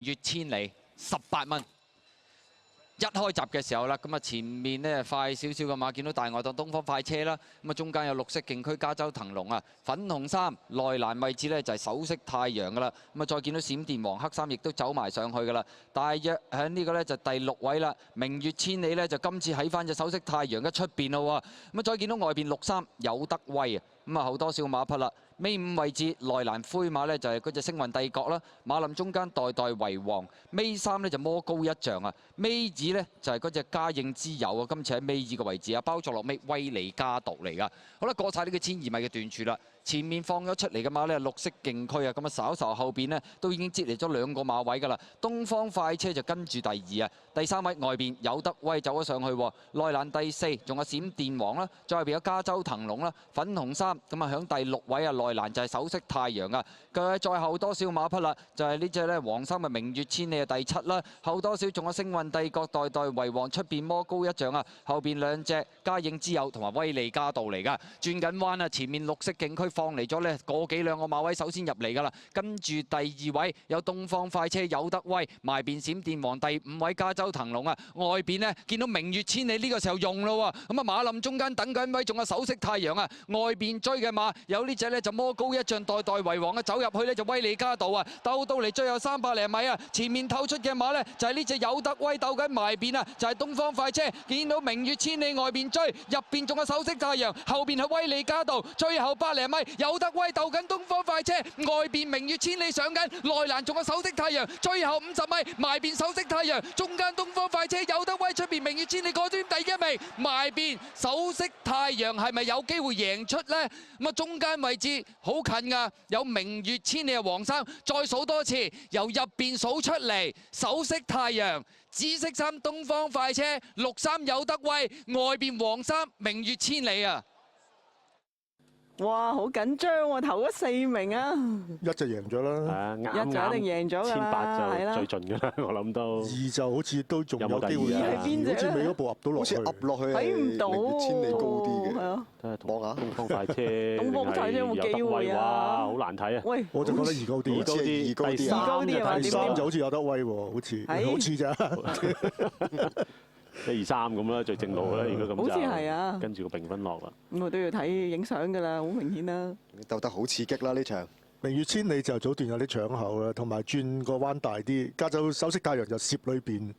月千里18蚊。一開閘嘅時候啦，咁啊前面咧快少少嘅馬，見到大外檔東方快車啦，咁啊中間有綠色競區加州騰龍啊，粉紅衫內欄位置咧就係首飾太陽噶啦，咁啊再見到閃電黃黑衫亦都走埋上去噶啦，大約喺呢個咧就第6位啦，明月千里咧就今次喺翻隻首飾太陽嘅出邊咯喎，咁啊再見到外邊綠衫有德威啊，咁啊後多少馬匹啦。尾5位置內欄灰馬咧就係嗰隻星雲帝國啦，馬林中間代代為王，尾3咧就魔高一丈啊，尾2咧就係嗰隻嘉應之友啊，今次喺尾2嘅位置啊，包咗落尾威利加毒嚟噶。好啦，過晒呢個1200米嘅段處啦，前面放咗出嚟嘅馬咧綠色競區啊，咁啊稍稍後邊呢都已經接嚟咗2個馬位噶啦，東方快車就跟住第2啊，第3位外邊有德威走咗上去，內欄第4仲有閃電王啦，再後邊有加州騰龍啦，粉紅衫咁啊響第6位啊內欄就係首飾太陽啊，佢再後多少馬匹啦，就係呢隻咧黃衫嘅明月千里啊第7啦，後多少仲有星運帝國代代為王，出邊魔高一丈啊，後邊2隻嘉應之友同埋威利加道嚟噶，轉緊彎啊，前面綠色競區放嚟咗呢個幾2個馬位首先入嚟噶啦，跟住第2位有東方快車有德威，埋邊閃電王第5位加州騰龍啊，外邊呢見到明月千里呢個時候用咯喎，咁啊馬林中間等緊位仲有首飾太陽啊，外邊追嘅馬有呢隻呢就魔高一丈代代為王啊，走入去呢就威利加道啊，鬥到嚟最後300零米啊，前面透出嘅馬呢就係呢隻有德威鬥緊埋邊啊，就係東方快車，見到明月千里外邊追，入邊仲有首飾太陽，後邊係威利加道，最後100零米有德威鬥緊東方快車，外邊明月千里上緊，內欄仲有首飾太陽，最後50米埋邊首飾太陽，中間東方快車有德威，出邊明月千里過端第1名，埋邊首飾太陽係咪有機會贏出呢？咁啊中間位置好近㗎，有明月千里嘅黃衫，再數多次，由入邊數出嚟，首飾太陽、紫色衫東方快車、綠衫有德威，外邊黃衫明月千里啊！哇，好緊張喎！頭嗰4名啊，一就贏咗啦，一就一定贏咗㗎啦，係啦，最盡㗎啦，我諗都。2就好似都仲有機會2係邊隻好似尾嗰步入到落去，噏落去睇唔到明月千里高啲嘅。係啊，望下東方快車，東方快車有冇機會啊？哇，好難睇啊！喂，我就覺得2高啲，二高啲，二高啲啊！第3就好似有德威喎，好似咋。1、2、3咁啦，最正路啦，如果咁就。好似係啊，跟住個評分落啦。咁我都要睇影相㗎啦，好明顯啦。鬥得好刺激啦呢場。明月千里就早段有啲搶口啦，同埋轉個彎大啲，加州首飾太陽就攝裏邊。